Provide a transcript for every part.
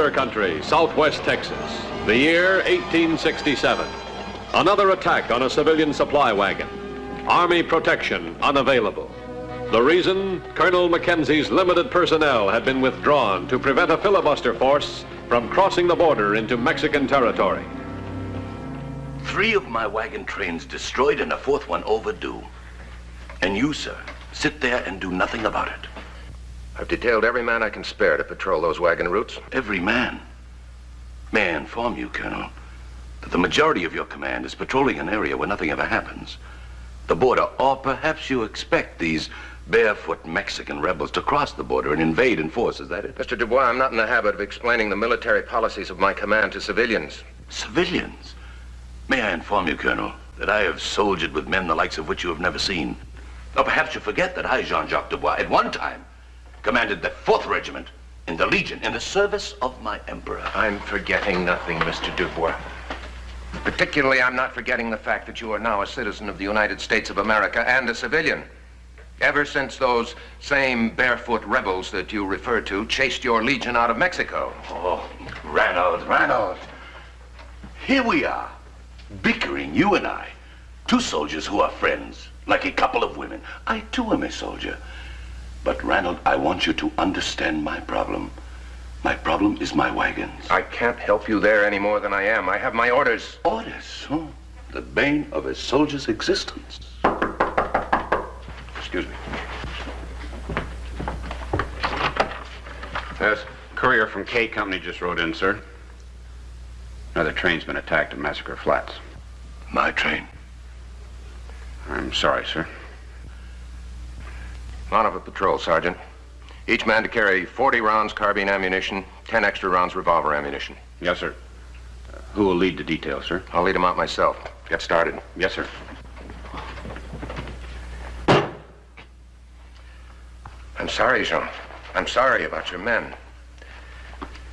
border country, southwest Texas, the year 1867. Another attack on a civilian supply wagon. Army protection unavailable. The reason, Colonel Mackenzie's limited personnel had been withdrawn to prevent a filibuster force from crossing the border into Mexican territory. 3 of my wagon trains destroyed and a 4th one overdue. And you, sir, sit there and do nothing about it. I've detailed every man I can spare to patrol those wagon routes. Every man? May I inform you, Colonel, that the majority of your command is patrolling an area where nothing ever happens. The border, or perhaps you expect these barefoot Mexican rebels to cross the border and invade in force, is that it? Mr. Dubois, I'm not in the habit of explaining the military policies of my command to civilians. Civilians? May I inform you, Colonel, that I have soldiered with men the likes of which you have never seen. Or perhaps you forget that I, Jean-Jacques Dubois, at one time commanded the 4th Regiment in the Legion in the service of my Emperor. I'm forgetting nothing, Mr. Dubois. Particularly, I'm not forgetting the fact that you are now a citizen of the United States of America and a civilian. Ever since those same barefoot rebels that you refer to chased your Legion out of Mexico. Oh, Ranald. Here we are, bickering, you and I. 2 soldiers who are friends, like a couple of women. I, too, am a soldier. But, Ranald, I want you to understand my problem. My problem is my wagons. I can't help you there any more than I am. I have my orders. Orders, huh? The bane of a soldier's existence. Excuse me. Yes, courier from K Company just rode in, sir. Another train's been attacked at Massacre Flats. My train? I'm sorry, sir. On of a patrol, Sergeant. Each man to carry 40 rounds carbine ammunition, 10 extra rounds revolver ammunition. Yes, sir. Who will lead the detail, sir? I'll lead them out myself. Get started. Yes, sir. I'm sorry, Jean. I'm sorry about your men.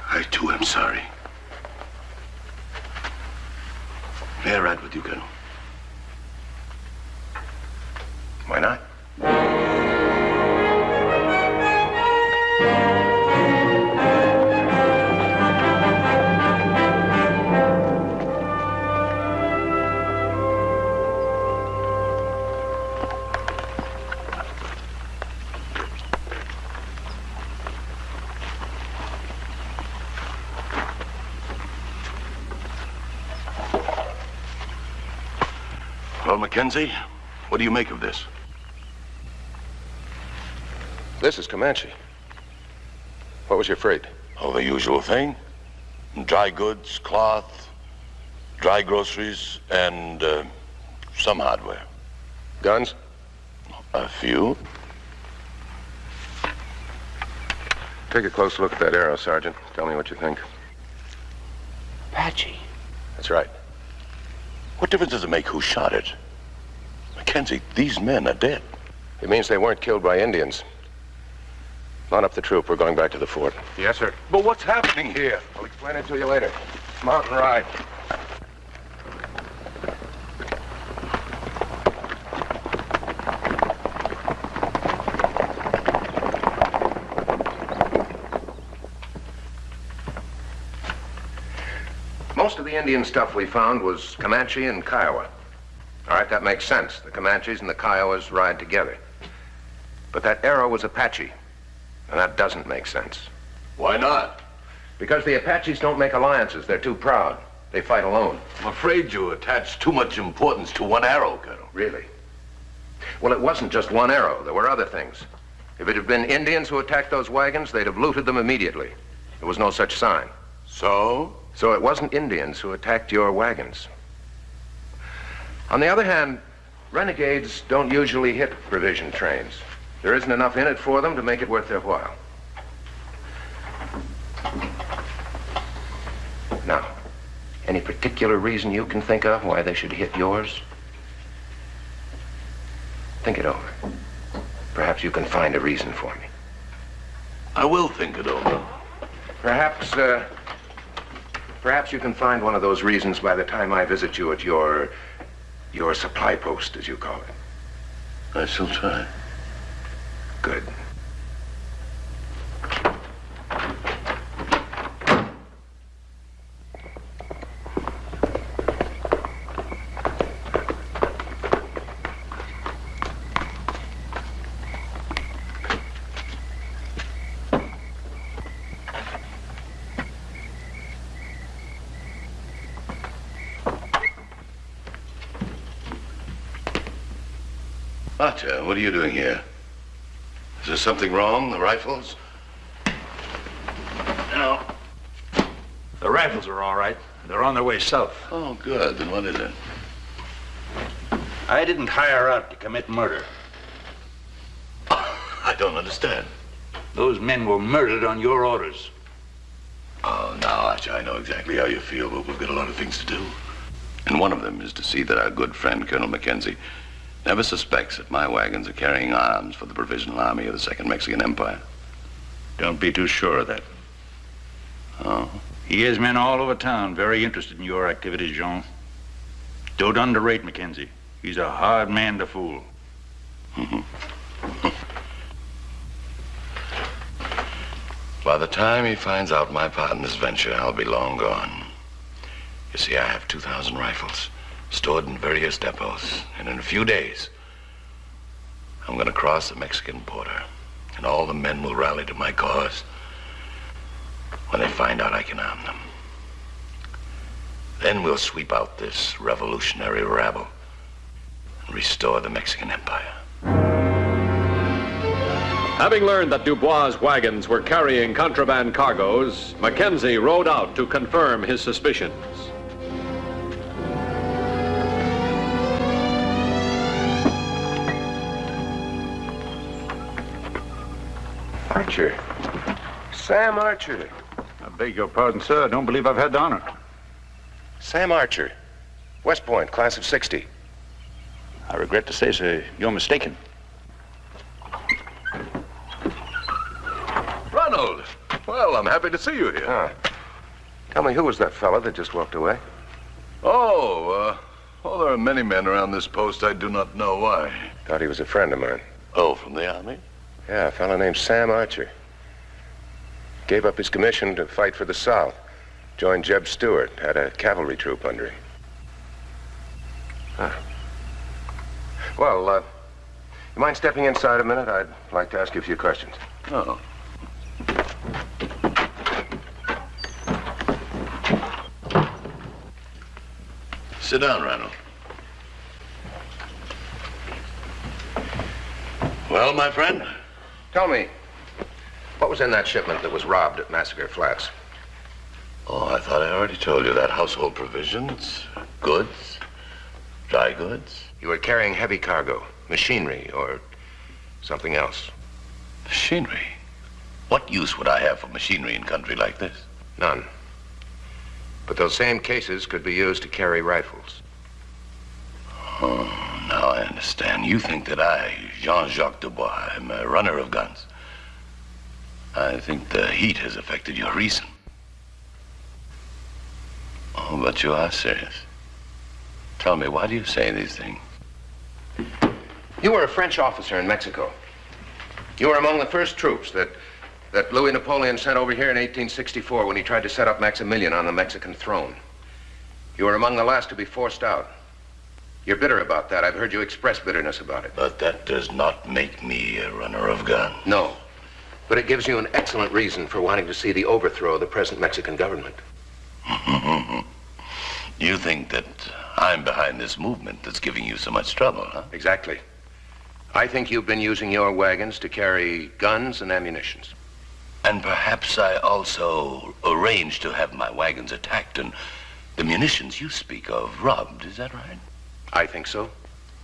I, too, am sorry. May I ride with you, Colonel? Why not? Well, Mackenzie, what do you make of this? This is Comanche. What was your freight? Oh, the usual thing. Dry goods, cloth, dry groceries, and some hardware. Guns? A few. Take a close look at that arrow, Sergeant. Tell me what you think. Apache. That's right. What difference does it make who shot it? Mackenzie, these men are dead. It means they weren't killed by Indians. Mount up the troop. We're going back to the fort. Yes, sir. But what's happening here? I'll explain it to you later. Mount and ride. Most of the Indian stuff we found was Comanche and Kiowa. All right, that makes sense. The Comanches and the Kiowas ride together. But that arrow was Apache, and that doesn't make sense. Why not? Because the Apaches don't make alliances. They're too proud. They fight alone. I'm afraid you attach too much importance to one arrow, Colonel. Really? Well, it wasn't just one arrow. There were other things. If it had been Indians who attacked those wagons, they'd have looted them immediately. There was no such sign. So? So it wasn't Indians who attacked your wagons. On the other hand, renegades don't usually hit provision trains. There isn't enough in it for them to make it worth their while. Now, any particular reason you can think of why they should hit yours? Think it over. Perhaps you can find a reason for me. I will think it over. Perhaps you can find one of those reasons by the time I visit you at your supply post, as you call it. I shall try. Good. Archer, what are you doing here? Is there something wrong? The rifles? No. The rifles are all right. They're on their way south. Oh, good. Then what is it? I didn't hire out to commit murder. I don't understand. Those men were murdered on your orders. Oh, now, Archer, I know exactly how you feel, but we've got a lot of things to do. And one of them is to see that our good friend, Colonel Mackenzie, never suspects that my wagons are carrying arms for the Provisional Army of the Second Mexican Empire. Don't be too sure of that. Oh? He has men all over town very interested in your activities, Jean. Don't underrate Mackenzie. He's a hard man to fool. By the time he finds out my part in this venture, I'll be long gone. You see, I have 2,000 rifles stored in various depots, and in a few days, I'm going to cross the Mexican border, and all the men will rally to my cause when they find out I can arm them. Then we'll sweep out this revolutionary rabble and restore the Mexican Empire. Having learned that Dubois' wagons were carrying contraband cargoes, Mackenzie rode out to confirm his suspicions. Archer. Sam Archer. I beg your pardon, sir. I don't believe I've had the honor. Sam Archer. West Point, class of '60. I regret to say, sir, you're mistaken. Ronald! Well, I'm happy to see you here. Ah. Tell me, who was that fella that just walked away? Oh, there are many men around this post. I do not know why. Thought he was a friend of mine. Oh, from the Army? Yeah, a fella named Sam Archer. Gave up his commission to fight for the South. Joined Jeb Stewart, had a cavalry troop under him. Huh. Well, you mind stepping inside a minute? I'd like to ask you a few questions. Oh. Sit down, Ronald. Well, my friend? Tell me, what was in that shipment that was robbed at Massacre Flats? Oh, I thought I already told you that. Household provisions, goods, dry goods. You were carrying heavy cargo, machinery, or something else. Machinery? What use would I have for machinery in country like this? None. But those same cases could be used to carry rifles. Oh, now I understand. You think that I, Jean-Jacques Dubois, am a runner of guns. I think the heat has affected your reason. Oh, but you are serious. Tell me, why do you say these things? You were a French officer in Mexico. You were among the first troops that Louis Napoleon sent over here in 1864 when he tried to set up Maximilian on the Mexican throne. You were among the last to be forced out. You're bitter about that. I've heard you express bitterness about it. But that does not make me a runner of guns. No. But it gives you an excellent reason for wanting to see the overthrow of the present Mexican government. You think that I'm behind this movement that's giving you so much trouble, huh? Exactly. I think you've been using your wagons to carry guns and ammunitions. And perhaps I also arranged to have my wagons attacked and the munitions you speak of robbed. Is that right? I think so.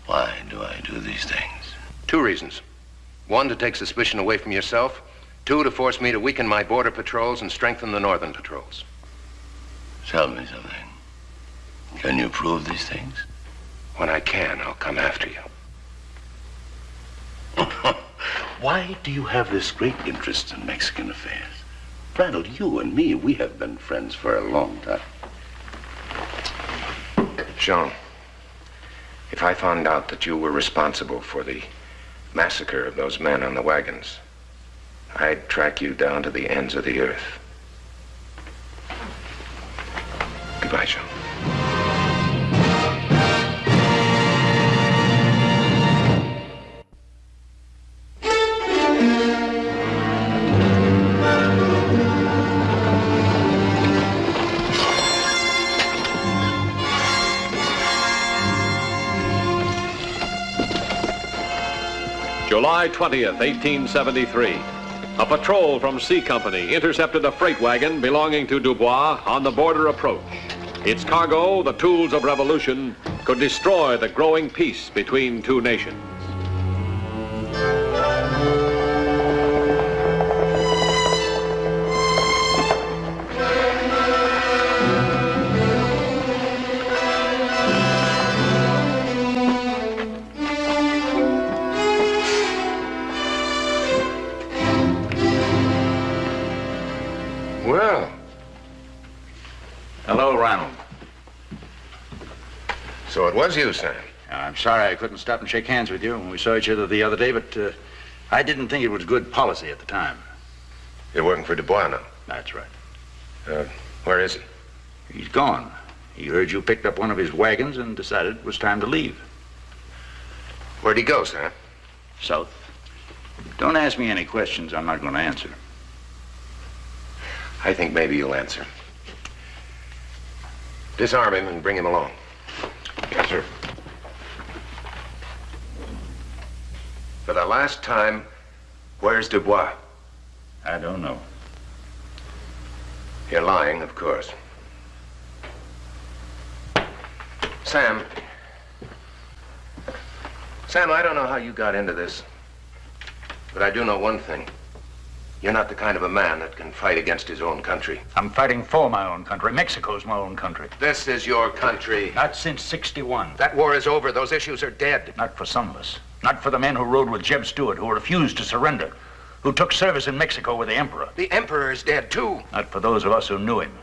Why do I do these things? 2 reasons. 1, to take suspicion away from yourself. 2, to force me to weaken my border patrols and strengthen the northern patrols. Tell me something. Can you prove these things? When I can, I'll come after you. Why do you have this great interest in Mexican affairs? Randall, you and me, we have been friends for a long time. Jean, if I found out that you were responsible for the massacre of those men on the wagons, I'd track you down to the ends of the earth. Goodbye, Jean. July 20th, 1873. A patrol from C Company intercepted a freight wagon belonging to Dubois on the border approach. Its cargo, the tools of revolution, could destroy the growing peace between two nations. Well. Hello, Ronald. So it was you, Sam. I'm sorry I couldn't stop and shake hands with you when we saw each other the other day, but I didn't think it was good policy at the time. You're working for Dubois now? That's right. Where is he? He's gone. He heard you picked up one of his wagons and decided it was time to leave. Where'd he go, Sam? South. Don't ask me any questions I'm not going to answer. I think maybe you'll answer. Disarm him and bring him along. Yes, sir. For the last time, where's Dubois? I don't know. You're lying, of course. Sam. Sam, I don't know how you got into this, but I do know one thing. You're not the kind of a man that can fight against his own country. I'm fighting for my own country. Mexico's my own country. This is your country. Not since '61. That war is over. Those issues are dead. Not for some of us. Not for the men who rode with Jeb Stuart, who refused to surrender, who took service in Mexico with the Emperor. The Emperor is dead, too. Not for those of us who knew him.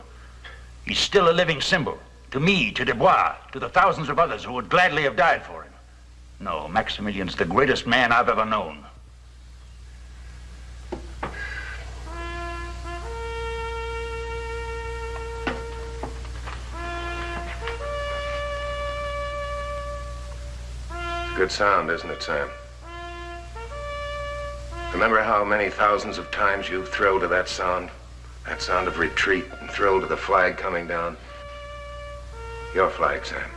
He's still a living symbol. To me, to Dubois, to the thousands of others who would gladly have died for him. No, Maximilian's the greatest man I've ever known. Good sound, isn't it, Sam? Remember how many thousands of times you've thrilled to that sound? That sound of retreat and thrilled to the flag coming down? Your flag, Sam.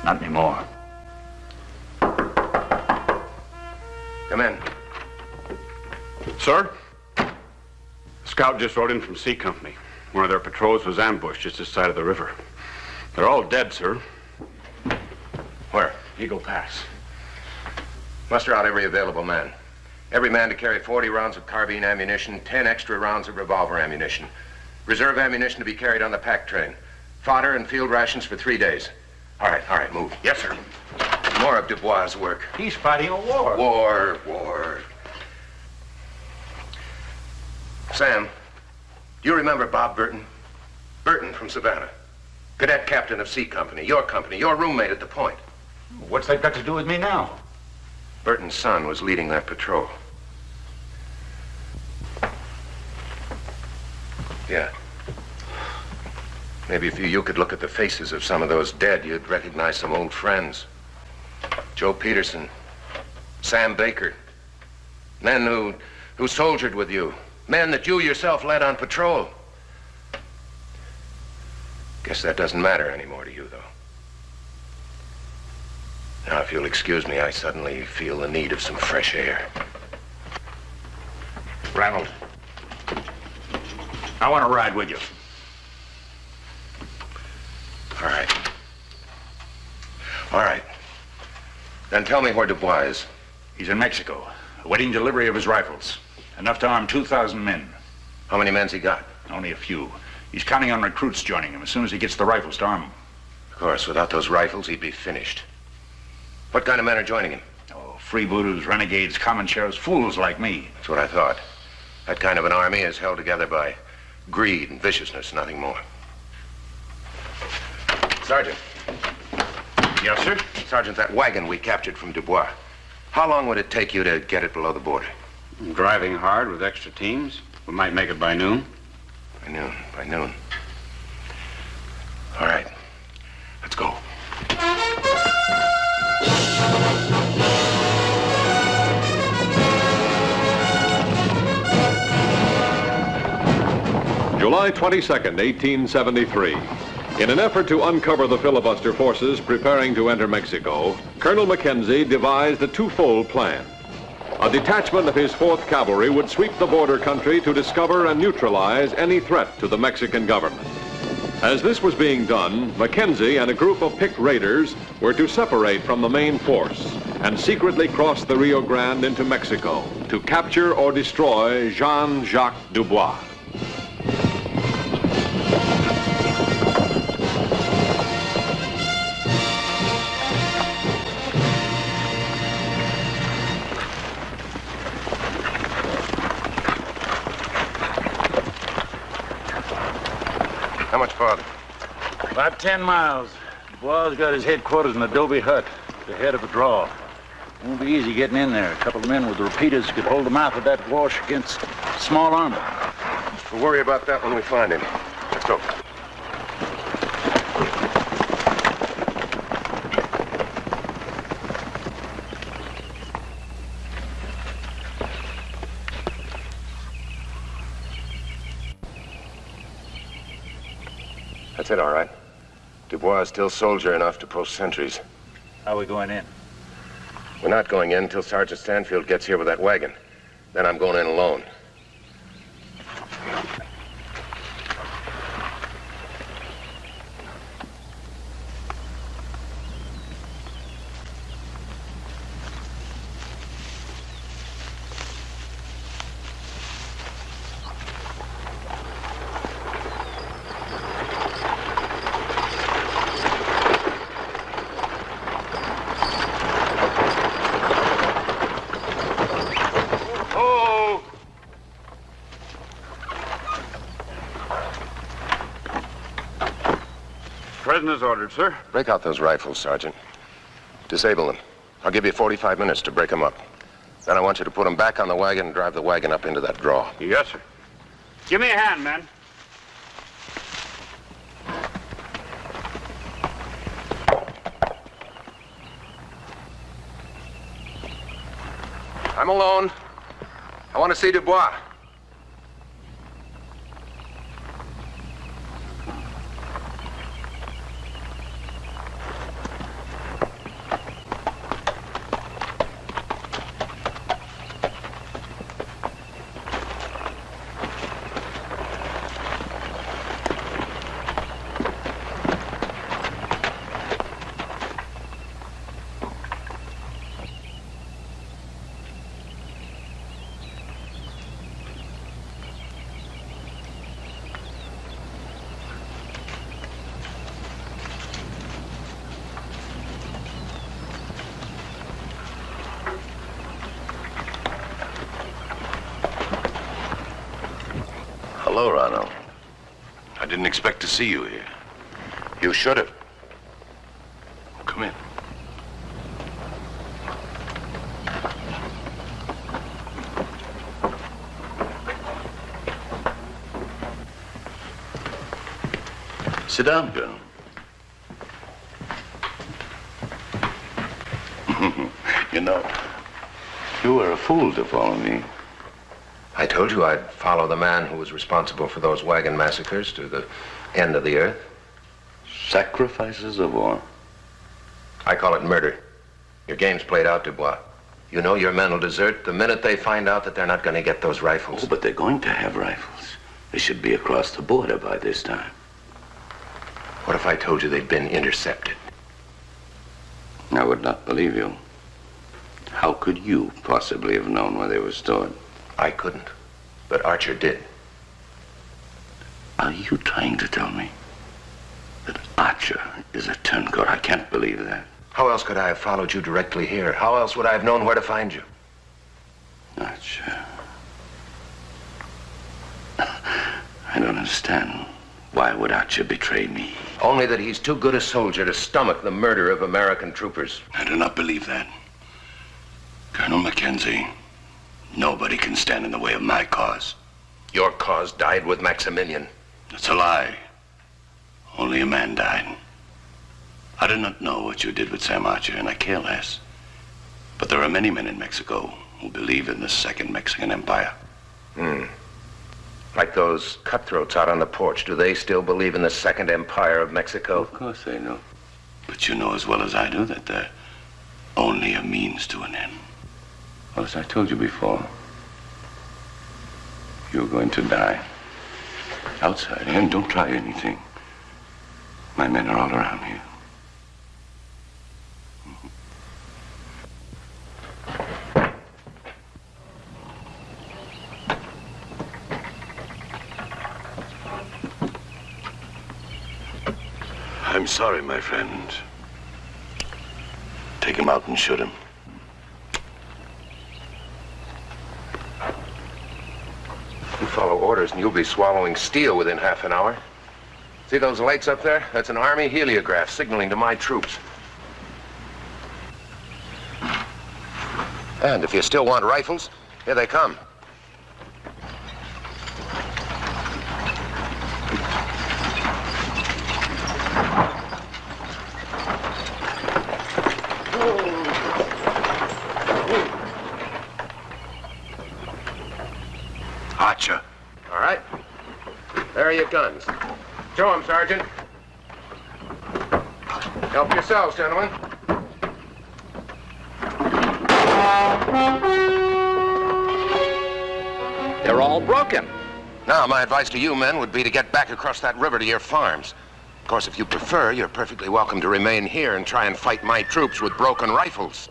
Not anymore. Come in. Sir? A scout just rode in from C Company. One of their patrols was ambushed just this side of the river. They're all dead, sir. Where? Eagle Pass. Muster out every available man. Every man to carry 40 rounds of carbine ammunition, 10 extra rounds of revolver ammunition. Reserve ammunition to be carried on the pack train. Fodder and field rations for 3 days. All right, move. Yes, sir. More of Dubois' work. He's fighting a war. War. Sam, do you remember Bob Burton? Burton from Savannah. Cadet captain of C Company, your roommate at the point. What's that got to do with me now? Burton's son was leading that patrol. Yeah. Maybe if you could look at the faces of some of those dead, you'd recognize some old friends. Joe Peterson, Sam Baker. Men who soldiered with you. Men that you yourself led on patrol. Guess that doesn't matter anymore to you, though. Now, if you'll excuse me, I suddenly feel the need of some fresh air. Ronald, I want to ride with you. All right. Then tell me where Dubois is. He's in Mexico, awaiting delivery of his rifles. Enough to arm 2,000 men. How many men's he got? Only a few. He's counting on recruits joining him as soon as he gets the rifles to arm them. Of course, without those rifles, he'd be finished. What kind of men are joining him? Oh, freebooters, renegades, Comancheros, fools like me. That's what I thought. That kind of an army is held together by greed and viciousness, nothing more. Sergeant. Yes, sir? Sergeant, that wagon we captured from Dubois, how long would it take you to get it below the border? Driving hard with extra teams. We might make it by noon. By noon. All right, let's go. July 22nd, 1873. In an effort to uncover the filibuster forces preparing to enter Mexico, Colonel Mackenzie devised a twofold plan. A detachment of his 4th Cavalry would sweep the border country to discover and neutralize any threat to the Mexican government. As this was being done, Mackenzie and a group of picked raiders were to separate from the main force and secretly cross the Rio Grande into Mexico to capture or destroy Jean-Jacques Dubois. How much farther? About 10 miles. Dubois got his headquarters in an adobe hut at the head of a draw. Won't be easy getting in there. A couple of men with repeaters could hold the mouth of that wash against small armor. We'll worry about that when we find him. Let's go. That's it, all right. Dubois is still soldier enough to post sentries. How are we going in? We're not going in until Sergeant Stanfield gets here with that wagon. Then I'm going in alone. Prisoners ordered, sir. Break out those rifles, Sergeant. Disable them. I'll give you 45 minutes to break them up. Then I want you to put them back on the wagon and drive the wagon up into that draw. Yes, sir. Give me a hand, man. I'm alone. I want to see Dubois. Hello, Ronald. I didn't expect to see you here. You should have. Come in. Sit down, Colonel. You know, you were a fool to follow me. I told you I'd follow the man who was responsible for those wagon massacres to the end of the earth. Sacrifices of war. I call it murder. Your game's played out, Dubois. You know your men will desert the minute they find out that they're not going to get those rifles. Oh, but they're going to have rifles. They should be across the border by this time. What if I told you they'd been intercepted? I would not believe you. How could you possibly have known where they were stored? I couldn't, but Archer did. Are you trying to tell me that Archer is a turncoat? I can't believe that. How else could I have followed you directly here? How else would I have known where to find you? Archer. I don't understand. Why would Archer betray me? Only that he's too good a soldier to stomach the murder of American troopers. I do not believe that. Colonel Mackenzie, nobody can stand in the way of my cause. Your cause died with Maximilian. It's a lie. Only a man died. I do not know what you did with Sam Archer, and I care less. But there are many men in Mexico who believe in the Second Mexican Empire. Like those cutthroats out on the porch. Do they still believe in the Second Empire of Mexico? Of course they know. But you know as well as I do that they're only a means to an end. Well, as I told you before, you're going to die. Outside, and don't try anything. My men are all around here. I'm sorry, my friend. Take him out and shoot him. You follow orders and you'll be swallowing steel within half an hour. See those lights up there? That's an Army heliograph signaling to my troops. And if you still want rifles, here they come. Archer. All right. There are your guns. Show them, Sergeant. Help yourselves, gentlemen. They're all broken. Now, my advice to you men would be to get back across that river to your farms. Of course, if you prefer, you're perfectly welcome to remain here and try and fight my troops with broken rifles.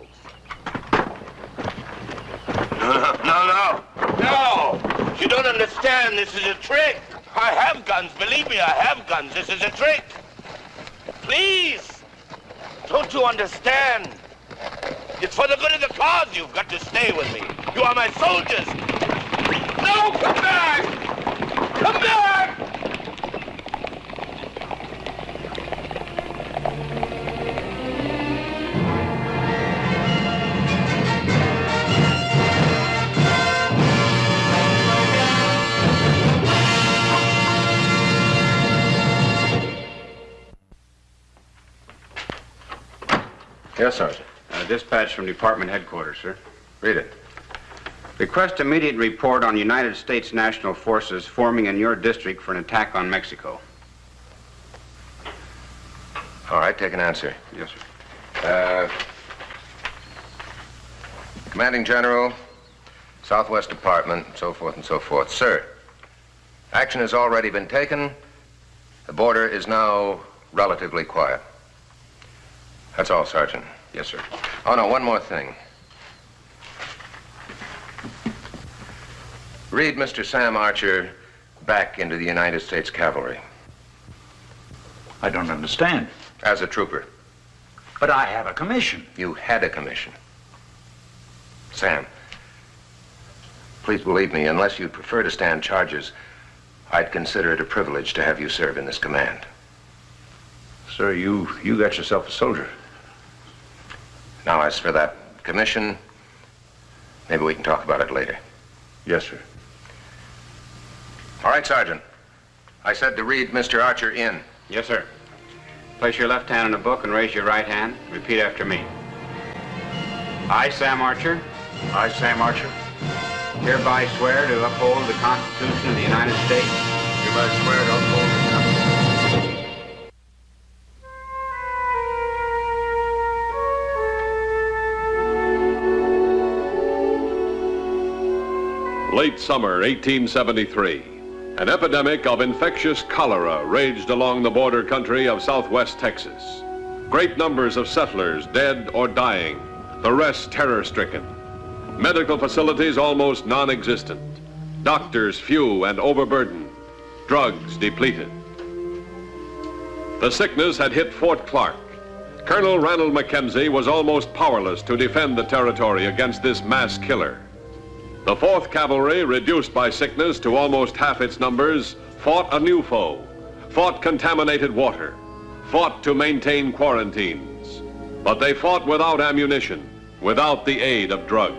No. You don't understand. This is a trick. I have guns. Believe me, I have guns. This is a trick. Please. Don't you understand? It's for the good of the cause. You've got to stay with me. You are my soldiers. No, come back! Come back! Yes, Sergeant. Dispatch from Department Headquarters, sir. Read it. Request immediate report on United States National Forces forming in your district for an attack on Mexico. All right, take an answer. Yes, sir. Commanding General, Southwest Department, so forth and so forth. Sir, action has already been taken. The border is now relatively quiet. That's all, Sergeant. Yes, sir. Oh, no, one more thing. Read Mr. Sam Archer back into the United States Cavalry. I don't understand. As a trooper. But I have a commission. You had a commission. Sam, please believe me, unless you'd prefer to stand charges, I'd consider it a privilege to have you serve in this command. Sir, you got yourself a soldier. Now, as for that commission, maybe we can talk about it later. Yes, sir. All right, Sergeant. I said to read Mr. Archer in. Yes, sir. Place your left hand on the book and raise your right hand. Repeat after me. I, Sam Archer. I, Sam Archer. Hereby swear to uphold the Constitution of the United States. Hereby swear to uphold the Constitution. Late summer 1873, an epidemic of infectious cholera raged along the border country of southwest Texas. Great numbers of settlers dead or dying, the rest terror-stricken. Medical facilities almost non-existent. Doctors few and overburdened. Drugs depleted. The sickness had hit Fort Clark. Colonel Ranald Mackenzie was almost powerless to defend the territory against this mass killer. The 4th Cavalry, reduced by sickness to almost half its numbers, fought a new foe, fought contaminated water, fought to maintain quarantines. But they fought without ammunition, without the aid of drugs.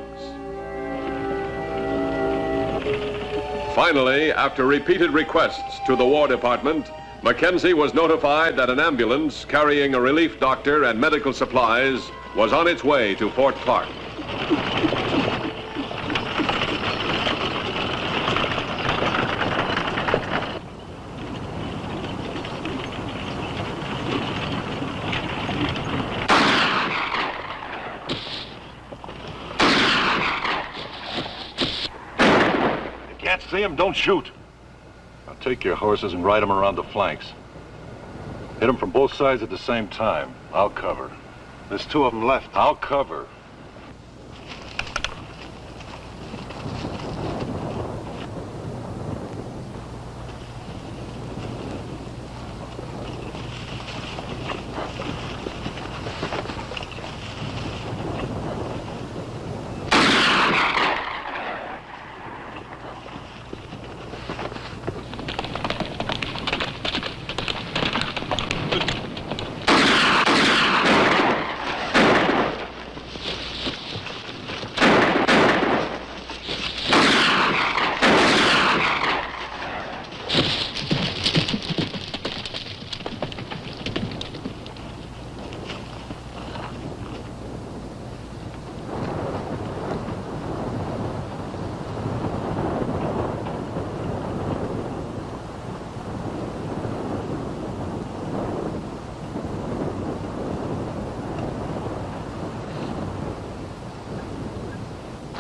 Finally, after repeated requests to the War Department, Mackenzie was notified that an ambulance carrying a relief doctor and medical supplies was on its way to Fort Clark. see him, don't shoot. Now take your horses and ride them around the flanks. Hit them from both sides at the same time. I'll cover. There's 2 of them left. I'll cover.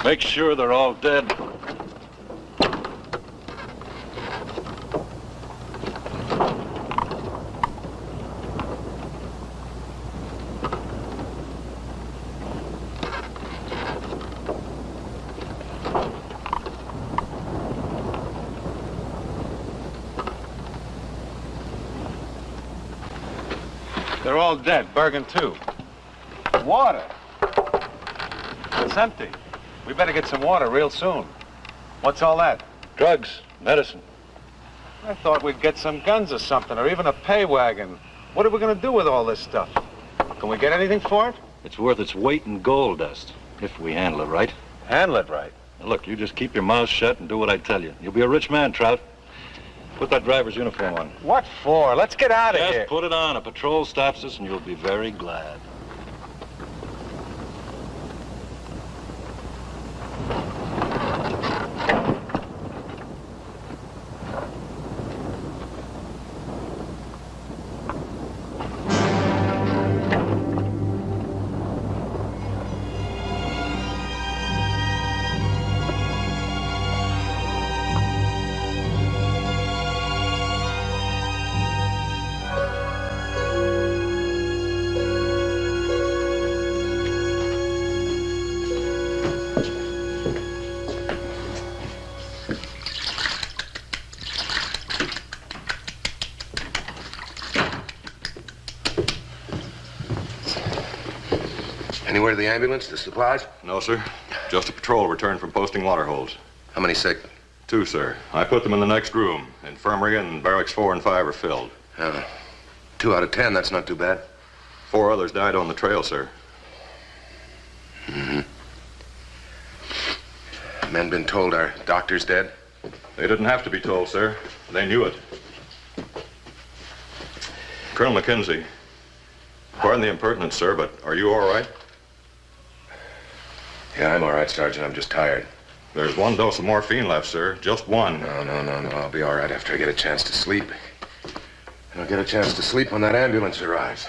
Make sure they're all dead. They're all dead. Bergen, too. Water. It's empty. We better get some water real soon. What's all that? Drugs, medicine. I thought we'd get some guns or something, or even a pay wagon. What are we going to do with all this stuff? Can we get anything for it? It's worth its weight in gold dust, if we handle it right. Handle it right. Now look, you just keep your mouth shut and do what I tell you. You'll be a rich man, Trout. Put that driver's uniform on. What for? Let's get out of here. Just put it on. A patrol stops us and you'll be very glad. Anywhere to the ambulance, the supplies? No, sir. Just a patrol returned from posting water holes. How many sick? 2, sir. I put them in the next room. Infirmary and barracks 4 and 5 are filled. 2 out of 10, that's not too bad. 4 others died on the trail, sir. Mm-hmm. Men been told our doctor's dead? They didn't have to be told, sir. They knew it. Colonel McKenzie, pardon the impertinence, sir, but are you all right? Yeah, I'm all right, Sergeant. I'm just tired. There's 1 dose of morphine left, sir. Just 1. No. I'll be all right after I get a chance to sleep. And I'll get a chance to sleep when that ambulance arrives.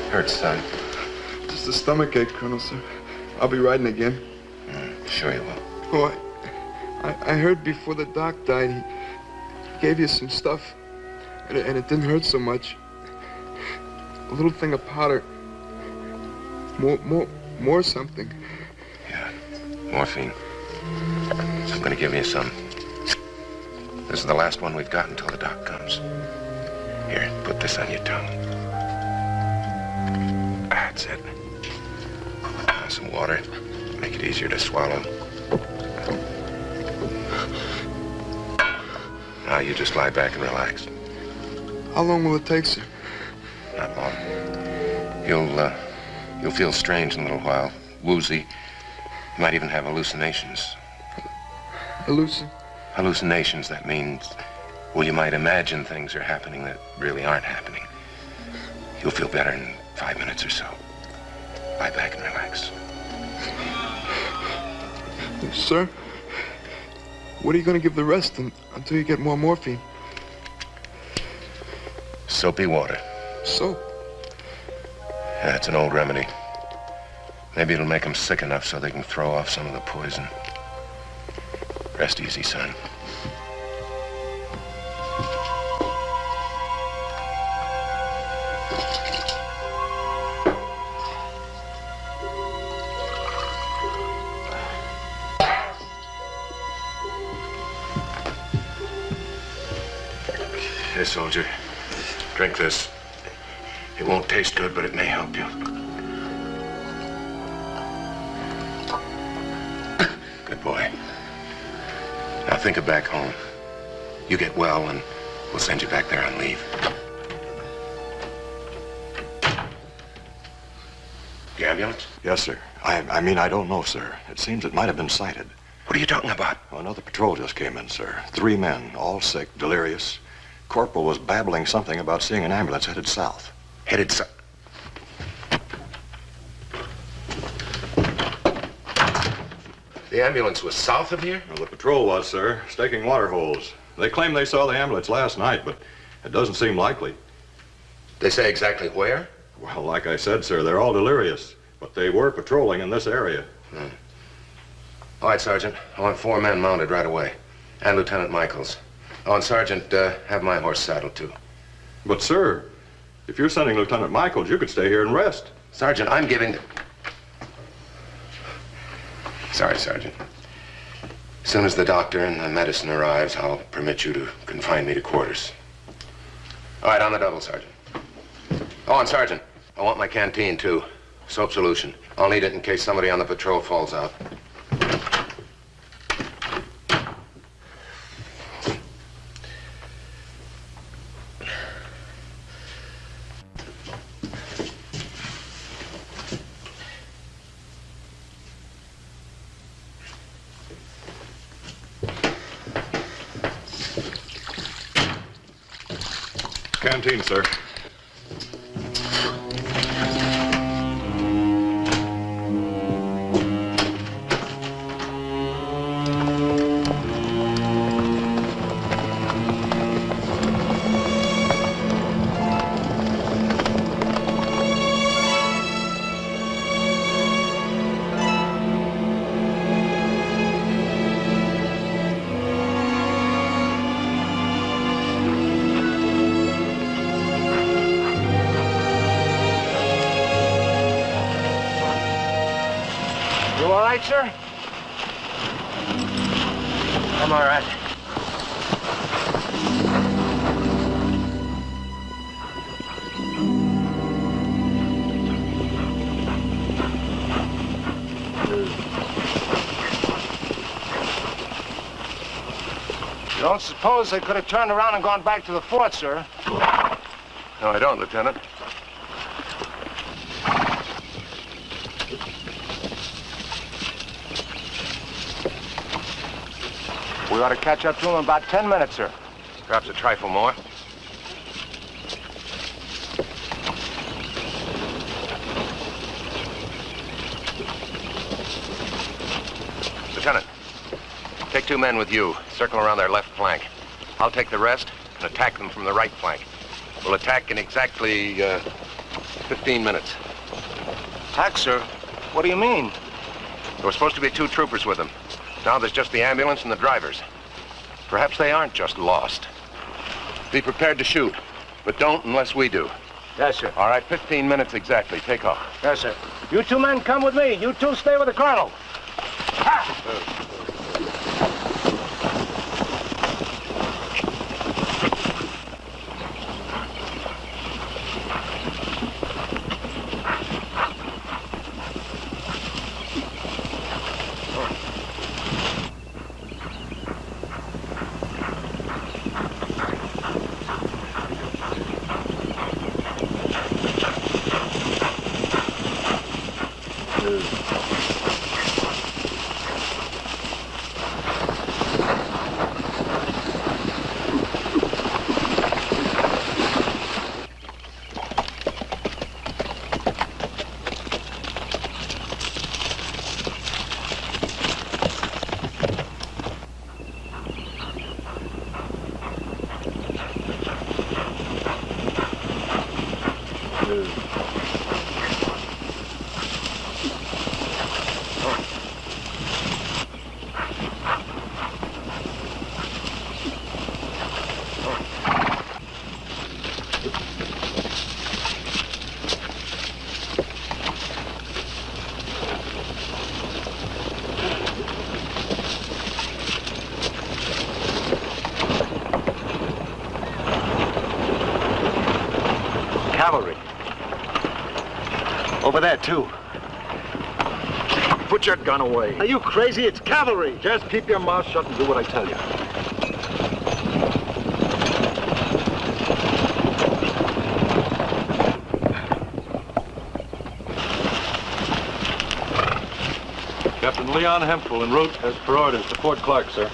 Hurts, son. Just a stomach ache, Colonel, sir. I'll be riding again. Sure you will. Oh, I heard before the doc died, he gave you some stuff, and it didn't hurt so much. A little thing of powder. More something. Yeah, morphine. So I'm gonna give you some. This is the last one we've got until the doc comes. Here, put this on your tongue. That's it. Some water. Make it easier to swallow. Now you just lie back and relax. How long will it take, sir? Not long. You'll feel strange in a little while. Woozy. You might even have hallucinations. Hallucinations, that means, well, you might imagine things are happening that really aren't happening. You'll feel better in 5 minutes or so. Lie back and relax. Sir, what are you going to give the rest until you get more morphine? Soapy water. Soap? Yeah, it's an old remedy. Maybe it'll make them sick enough so they can throw off some of the poison. Rest easy, son. Here, soldier. Drink this. It won't taste good, but it may help you. Good boy. Now think of back home. You get well, and we'll send you back there on leave. The ambulance? Yes, sir. I mean, I don't know, sir. It seems it might have been sighted. What are you talking about? Well, another patrol just came in, sir. 3 men, all sick, delirious. Corporal was babbling something about seeing an ambulance headed south. Headed south? The ambulance was south of here? Well, the patrol was, sir, staking water holes. They claim they saw the ambulance last night, but it doesn't seem likely. They say exactly where? Well, like I said, sir, they're all delirious, but they were patrolling in this area. All right, Sergeant. I want 4 men mounted right away. And Lieutenant Michaels. Oh, and Sergeant, have my horse saddled, too. But, sir, if you're sending Lieutenant Michaels, you could stay here and rest. Sergeant, I'm giving... Sorry, Sergeant. As soon as the doctor and the medicine arrives, I'll permit you to confine me to quarters. All right, on the double, Sergeant. Oh, and Sergeant, I want my canteen, too. Soap solution. I'll need it in case somebody on the patrol falls out. Canteen, sir. Sir? I'm all right. You don't suppose they could have turned around and gone back to the fort, sir? No, I don't, Lieutenant. We ought to catch up to them in about 10 minutes, sir. Perhaps a trifle more. Lieutenant, take 2 men with you. Circle around their left flank. I'll take the rest and attack them from the right flank. We'll attack in exactly 15 minutes. Attack, sir? What do you mean? There were supposed to be 2 troopers with them. Now there's just the ambulance and the drivers. Perhaps they aren't just lost. Be prepared to shoot, but don't unless we do. Yes, sir. All right, 15 minutes exactly. Take off. Yes, sir. You 2 men come with me. You 2 stay with the colonel. Ha! Cavalry. Over there, too. Put your gun away. Are you crazy? It's cavalry. Just keep your mouth shut and do what I tell you. Captain Leon Hempel en route as per orders to Fort Clark, sir.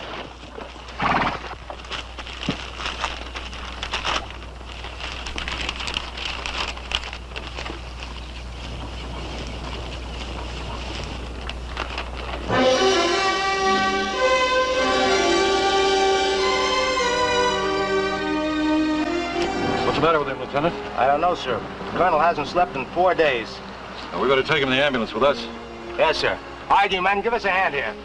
What's the matter with him, Lieutenant? I don't know, sir. The colonel hasn't slept in 4 days. Now, we better take him in the ambulance with us. Yes, sir. All right, you men, give us a hand here.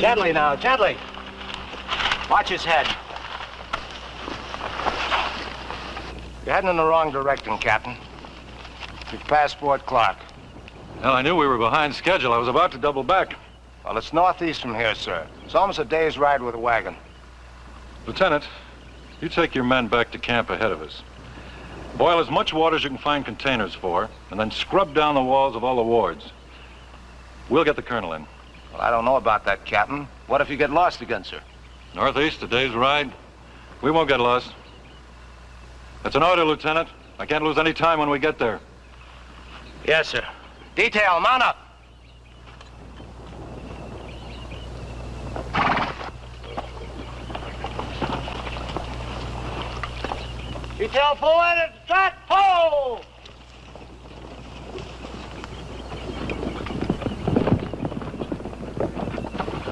Gently now, gently. Watch his head. You're heading in the wrong direction, Captain. You've passed Fort Clark. Well, I knew we were behind schedule. I was about to double back. Well, it's northeast from here, sir. It's almost a day's ride with a wagon. Lieutenant, you take your men back to camp ahead of us. Boil as much water as you can find containers for, and then scrub down the walls of all the wards. We'll get the colonel in. Well, I don't know about that, Captain. What if you get lost again, sir? Northeast, a day's ride. We won't get lost. That's an order, Lieutenant. I can't lose any time when we get there. Yes, sir. Detail, mount up. Detail forward and start, pull!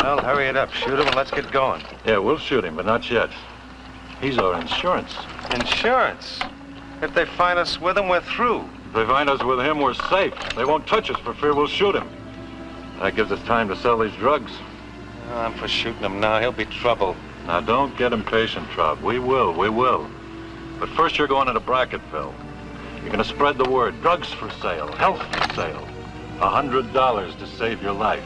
Well, hurry it up. Shoot him and let's get going. Yeah, we'll shoot him, but not yet. He's our insurance. Insurance? If they find us with him, we're through. If they find us with him, we're safe. They won't touch us for fear we'll shoot him. That gives us time to sell these drugs. I'm for shooting him now. He'll be trouble. Now, don't get impatient, Traub. We will. But first you're going into Brackettville. You're going to spread the word. Drugs for sale, health for sale. $100 to save your life.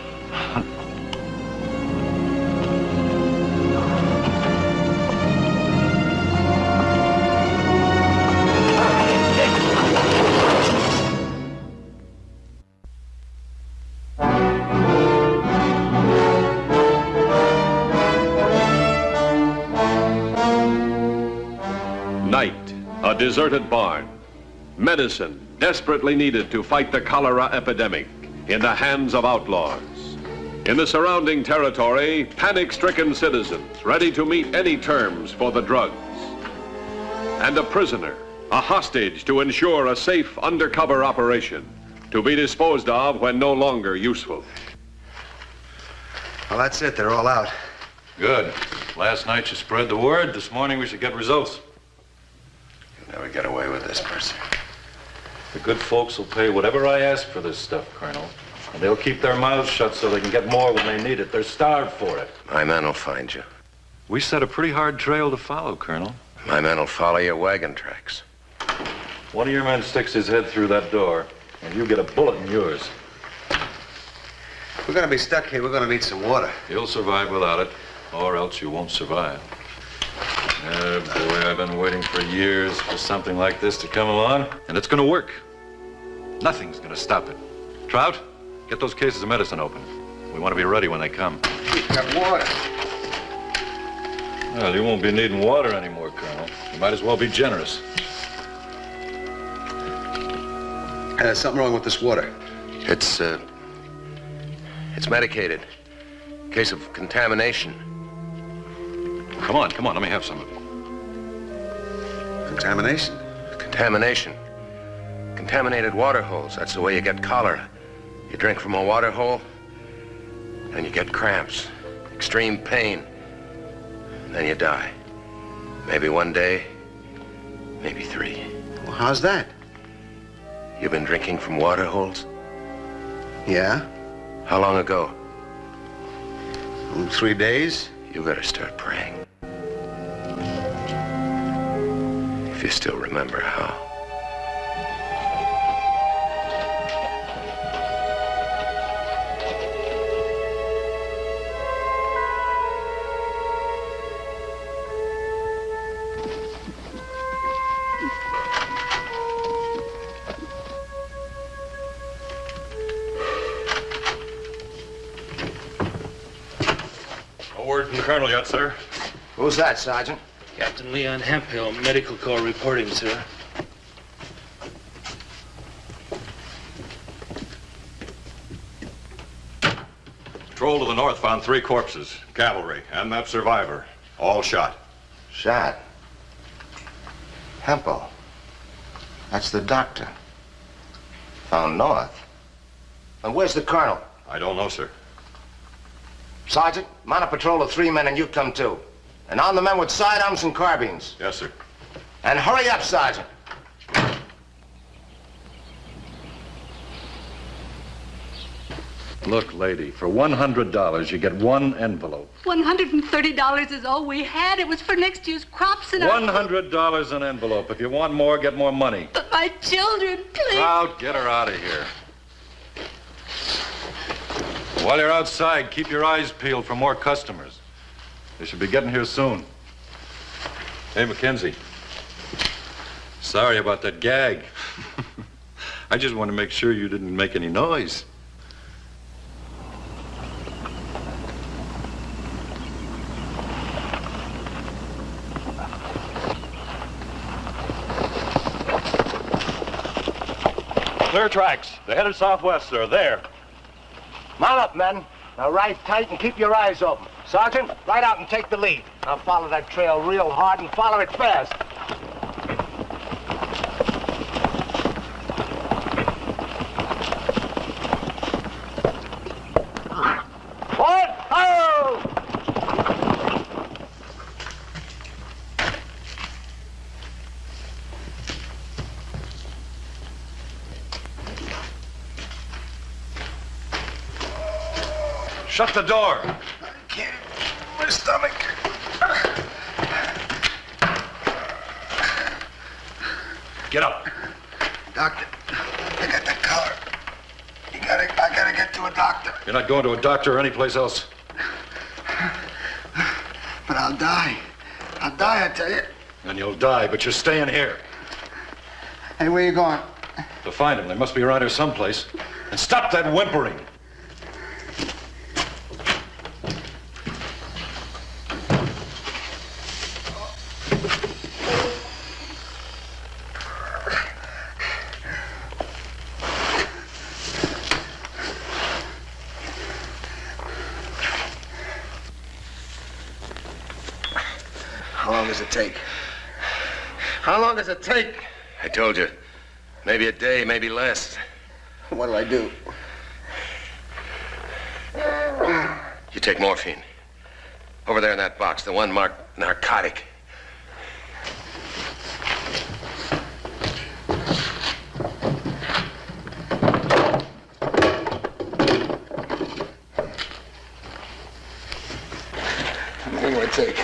Night, a deserted barn. Medicine desperately needed to fight the cholera epidemic in the hands of outlaws. In the surrounding territory, panic-stricken citizens ready to meet any terms for the drugs. And a prisoner, a hostage to ensure a safe undercover operation, to be disposed of when no longer useful. Well, that's it. They're all out. Good. Last night you spread the word. This morning we should get results. You'll never get away with this, Mercer. The good folks will pay whatever I ask for this stuff, Colonel. And they'll keep their mouths shut so they can get more when they need it. They're starved for it. My men will find you. We set a pretty hard trail to follow, Colonel. My men will follow your wagon tracks. One of your men sticks his head through that door, and you get a bullet in yours. If we're gonna be stuck here, we're gonna need some water. You'll survive without it, or else you won't survive. Boy, I've been waiting for years for something like this to come along, and it's gonna work. Nothing's gonna stop it. Trout, get those cases of medicine open. We want to be ready when they come. We've got water. Well, you won't be needing water anymore, Colonel. You might as well be generous. There's something wrong with this water. It's medicated. Case of contamination. Come on, let me have some of it. Contamination? Contamination. Contaminated water holes. That's the way you get cholera. You drink from a water hole, and you get cramps, extreme pain, and then you die. Maybe one day, Maybe 3. Well, how's that? You've been drinking from water holes? Yeah? How long ago? 3 days. You better start praying. If you still remember how. Word from the colonel yet, sir? Who's that, Sergeant? Captain Leon Hemphill, Medical Corps reporting, sir. Patrol to the north found 3 corpses, cavalry, and that survivor, all shot. Shot? Hempel. That's the doctor. Found north. And where's the colonel? I don't know, sir. Sergeant, mount a patrol of 3 men and you come too. And on the men with sidearms and carbines. Yes, sir. And hurry up, Sergeant. Look, lady, for $100, you get 1 envelope. $130 is all we had. It was for next year's crops and $100 an envelope. If you want more, get more money. But my children, please. Out, get her out of here. While you're outside, keep your eyes peeled for more customers. They should be getting here soon. Hey, Mackenzie. Sorry about that gag. I just want to make sure you didn't make any noise. Clear tracks. They're headed southwest, sir. There. Mount up, men. Now ride tight and keep your eyes open. Sergeant, ride out and take the lead. I'll follow that trail real hard and follow it fast. What? Oh! Shut the door. I can't. My stomach. Get up. Doctor, I got that collar. I gotta get to a doctor. You're not going to a doctor or anyplace else. But I'll die. I'll die, I tell you. And you'll die, but you're staying here. Hey, where you going? To find them. They must be around here someplace. And stop that whimpering. How long does it take? How long does it take? I told you. Maybe a day, maybe less. What do I do? You take morphine. Over there in that box, the one marked narcotic. How long do I take?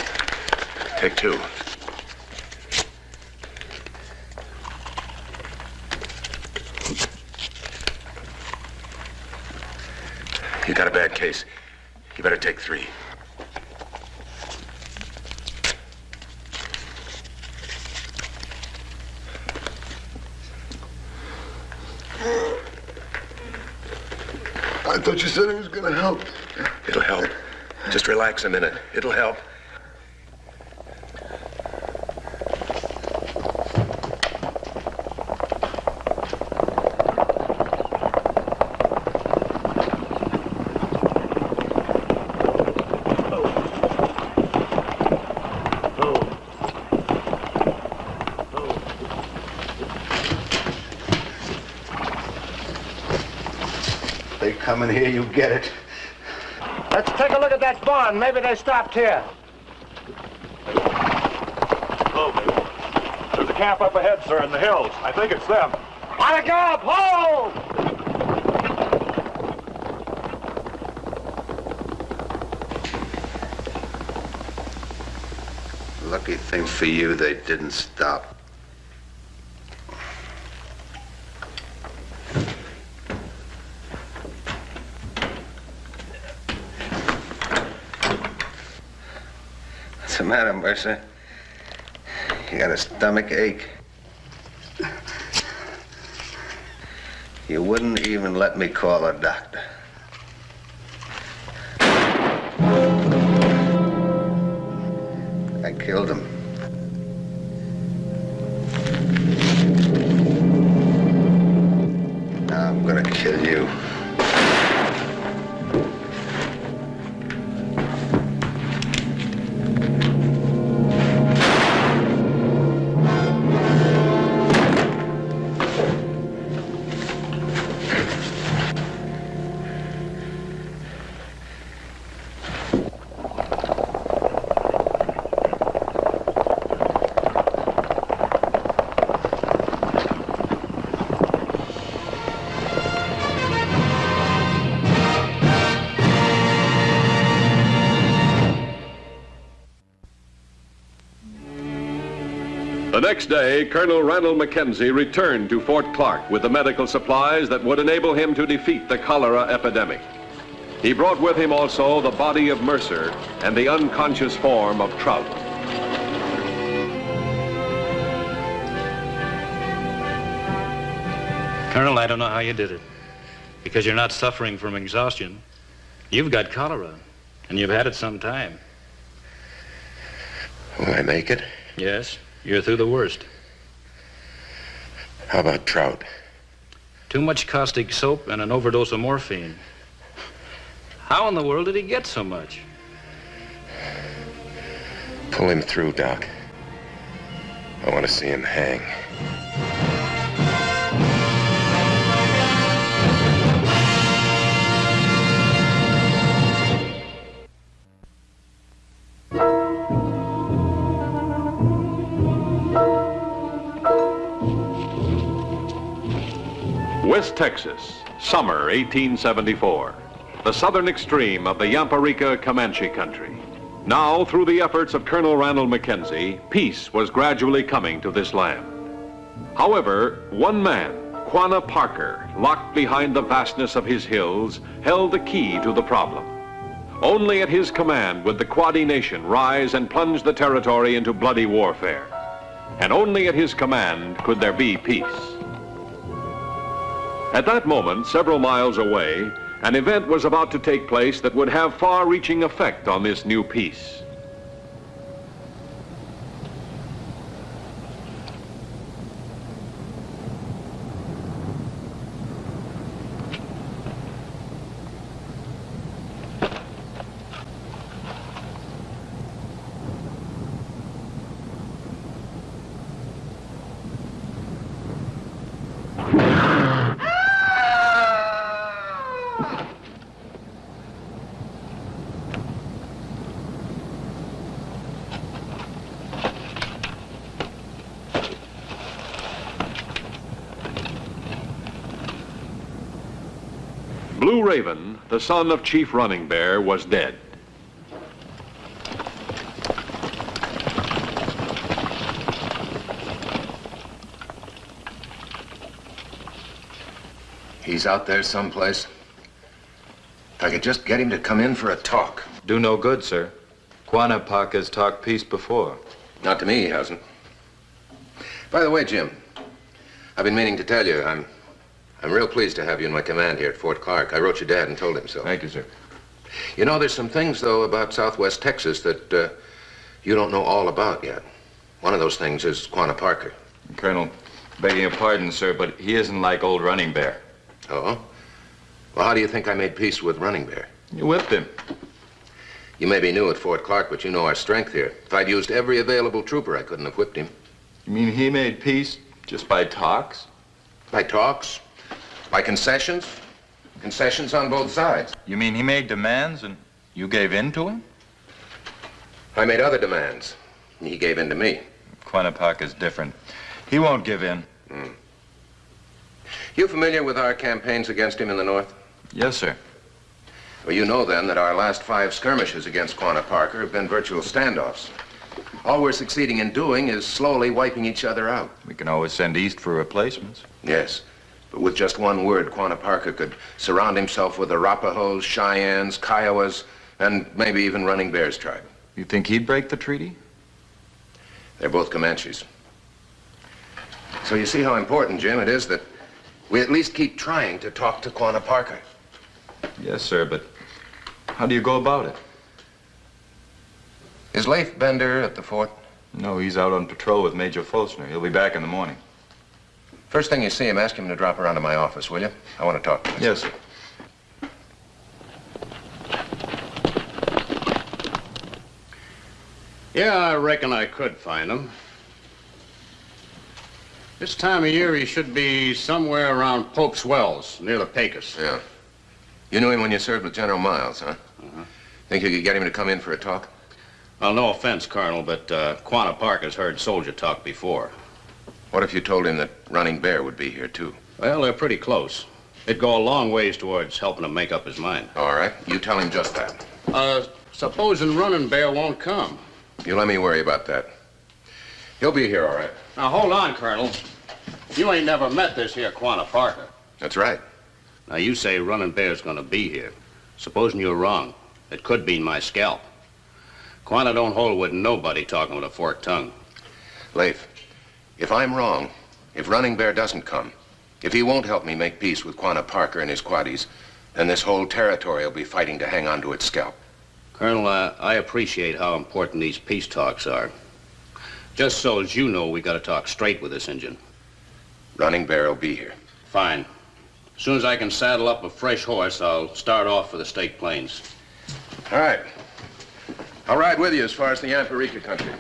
Take 2. You got a bad case. You better take 3. I thought you said it was gonna help. It'll help. Just relax a minute. It'll help. They come in here, you get it. Let's take a look at that barn. Maybe they stopped here. Oh, there's a camp up ahead, sir, in the hills. I think it's them. On a job! Hold! Lucky thing for you, they didn't stop. What's the matter, Mercer? You got a stomach ache? You wouldn't even let me call a doctor. I killed him. Now I'm gonna kill you. The next day, Colonel Randall Mackenzie returned to Fort Clark with the medical supplies that would enable him to defeat the cholera epidemic. He brought with him also the body of Mercer and the unconscious form of Trout. Colonel, I don't know how you did it. Because you're not suffering from exhaustion. You've got cholera, and you've had it some time. Will I make it? Yes, you're through the worst. How about Trout? Too much caustic soap and an overdose of morphine. How in the world did he get so much? Pull him through, Doc. I want to see him hang. West Texas, summer 1874. The southern extreme of the Yamparica Comanche country. Now, through the efforts of Colonel Randall Mackenzie, peace was gradually coming to this land. However, one man, Quanah Parker, locked behind the vastness of his hills, held the key to the problem. Only at his command would the Quadi Nation rise and plunge the territory into bloody warfare. And only at his command could there be peace. At that moment, several miles away, an event was about to take place that would have far-reaching effect on this new peace. Blue Raven, the son of Chief Running Bear, was dead. He's out there someplace. If I could just get him to come in for a talk. Do no good, sir. Quanah Parker's talked peace before. Not to me, he hasn't. By the way, Jim, I've been meaning to tell you, I'm real pleased to have you in my command here at Fort Clark. I wrote your dad and told him so. Thank you, sir. You know, there's some things, though, about Southwest Texas that you don't know all about yet. One of those things is Quanah Parker. Colonel, begging your pardon, sir, but he isn't like old Running Bear. Oh? Well, how do you think I made peace with Running Bear? You whipped him. You may be new at Fort Clark, but you know our strength here. If I'd used every available trooper, I couldn't have whipped him. You mean he made peace just by talks? By talks? By concessions? Concessions on both sides. You mean he made demands and you gave in to him? I made other demands, and he gave in to me. Quanah Parker's different. He won't give in. You familiar with our campaigns against him in the north? Yes, sir. Well, you know then that our last 5 skirmishes against Quanah Parker have been virtual standoffs. All we're succeeding in doing is slowly wiping each other out. We can always send east for replacements. Yes, but with just one word, Quanah Parker could surround himself with Arapahoes, Cheyennes, Kiowas, and maybe even Running Bear's tribe. You think he'd break the treaty? They're both Comanches. So you see how important, Jim, it is that we at least keep trying to talk to Quanah Parker. Yes, sir, but how do you go about it? Is Leif Bender at the fort? No, he's out on patrol with Major Fosner. He'll be back in the morning. First thing you see him, ask him to drop around to my office, will you? I want to talk to him. Yes, sir. Yeah, I reckon I could find him. This time of year, he should be somewhere around Pope's Wells, near the Pecos. Yeah. You knew him when you served with General Miles, huh? Think you could get him to come in for a talk? Well, no offense, Colonel, but Quanah Parker's heard soldier talk before. What if you told him that Running Bear would be here, too? Well, they're pretty close. It'd go a long ways towards helping him make up his mind. All right. You tell him just that. Supposing Running Bear won't come. You let me worry about that. He'll be here, all right. Now, hold on, Colonel. You ain't never met this here Quanah Parker. That's right. Now, you say Running Bear's gonna be here. Supposing you're wrong. It could mean my scalp. Quanah don't hold with nobody talking with a forked tongue. Leif, if I'm wrong, if Running Bear doesn't come, if he won't help me make peace with Quanah Parker and his quaddies, then this whole territory will be fighting to hang on to its scalp. Colonel, I appreciate how important these peace talks are. Just so as you know, we gotta talk straight with this Injun. Running Bear will be here. Fine. As soon as I can saddle up a fresh horse, I'll start off for the State Plains. All right. I'll ride with you as far as the Yamparica country.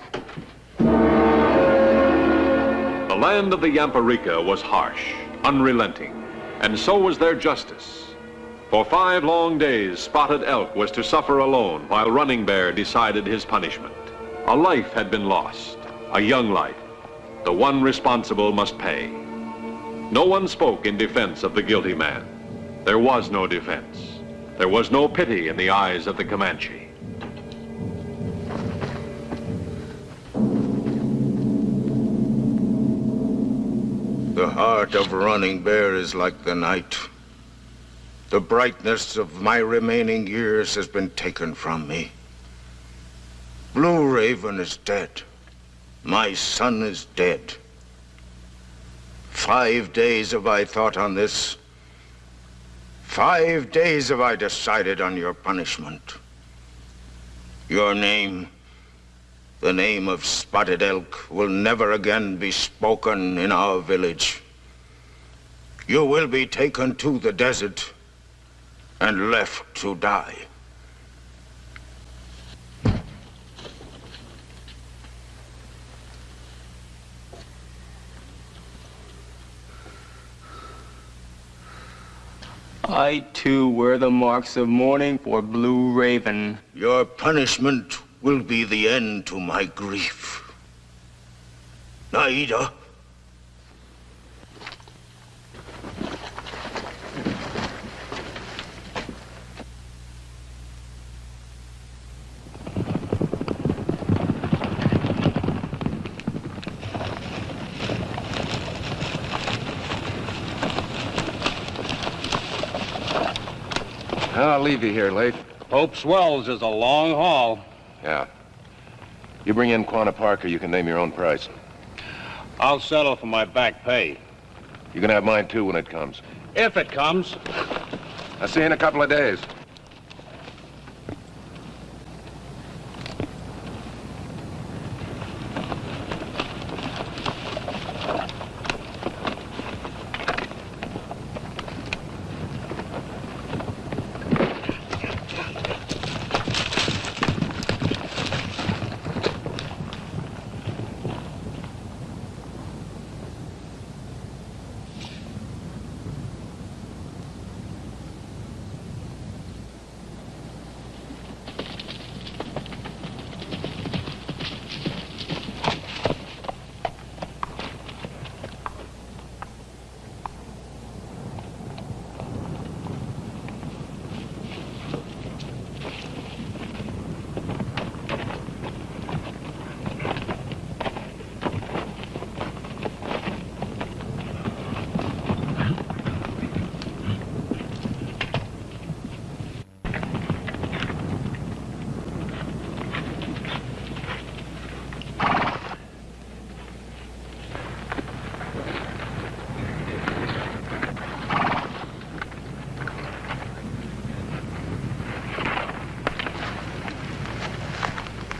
The land of the Yamparica was harsh, unrelenting, and so was their justice. For 5 long days, Spotted Elk was to suffer alone while Running Bear decided his punishment. A life had been lost, a young life. The one responsible must pay. No one spoke in defense of the guilty man. There was no defense. There was no pity in the eyes of the Comanche. The heart of Running Bear is like the night. The brightness of my remaining years has been taken from me. Blue Raven is dead. My son is dead. 5 days have I thought on this. 5 days have I decided on your punishment. Your name, the name of Spotted Elk, will never again be spoken in our village. You will be taken to the desert and left to die. I, too, wear the marks of mourning for Blue Raven. Your punishment will be the end to my grief. Naida. I'll leave you here, Leif. Pope's Wells is a long haul. Yeah. You bring in Quanah Parker, you can name your own price. I'll settle for my back pay. You can have mine, too, when it comes. If it comes. I'll see you in a couple of days.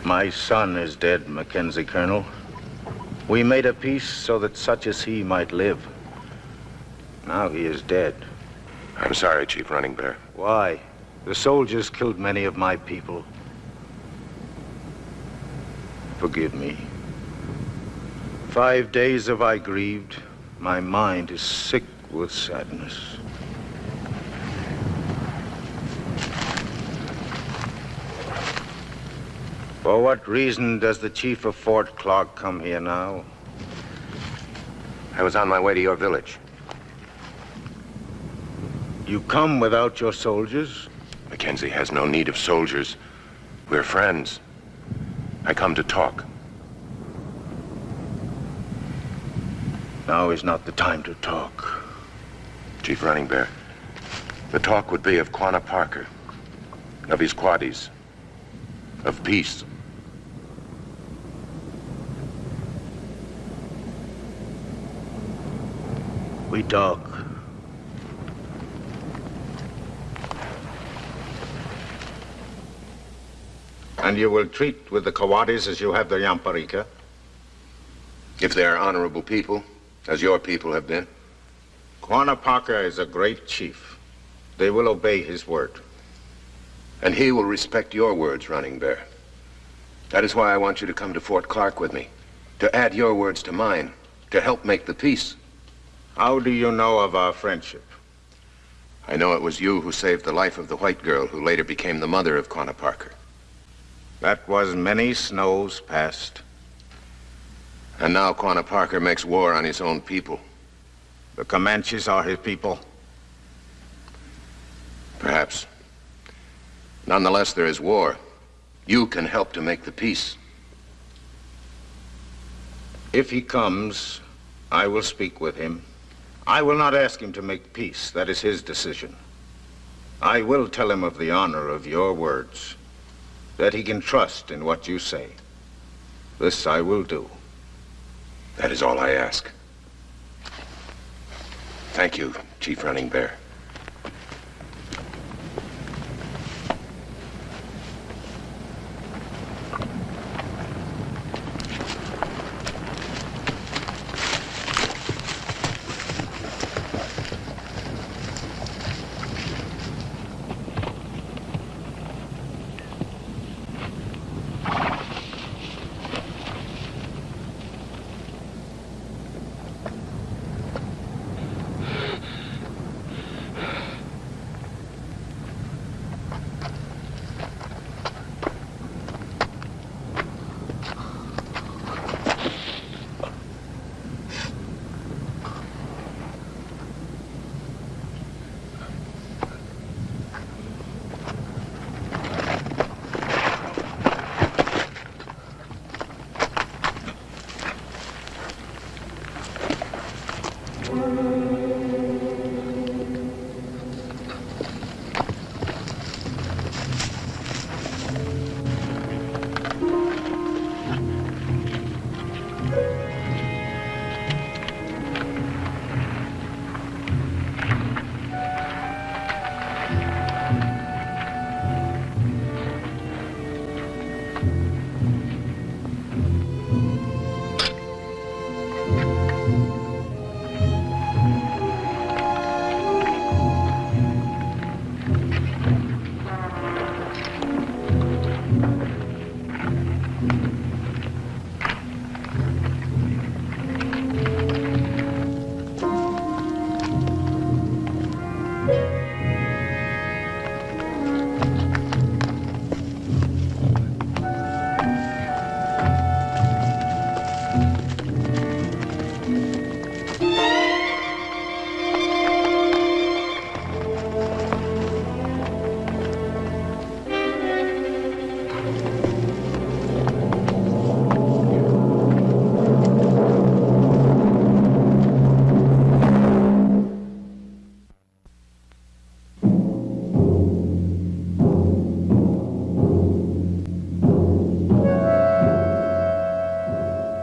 My son is dead, Mackenzie, Colonel. We made a peace so that such as he might live. Now he is dead. I'm sorry, Chief Running Bear. Why? The soldiers killed many of my people. Forgive me. 5 days have I grieved. My mind is sick with sadness. For what reason does the chief of Fort Clark come here now? I was on my way to your village. You come without your soldiers? Mackenzie has no need of soldiers. We're friends. I come to talk. Now is not the time to talk. Chief Running Bear, the talk would be of Quanah Parker, of his quaddies, of peace. We talk. And you will treat with the Cowadis as you have the Yamparika? If they are honorable people, as your people have been. Quanah Parker is a great chief. They will obey his word. And he will respect your words, Running Bear. That is why I want you to come to Fort Clark with me, to add your words to mine, to help make the peace. How do you know of our friendship? I know it was you who saved the life of the white girl who later became the mother of Quanah Parker. That was many snows past. And now Quanah Parker makes war on his own people. The Comanches are his people. Perhaps. Nonetheless, there is war. You can help to make the peace. If he comes, I will speak with him. I will not ask him to make peace. That is his decision. I will tell him of the honor of your words, that he can trust in what you say. This I will do. That is all I ask. Thank you, Chief Running Bear.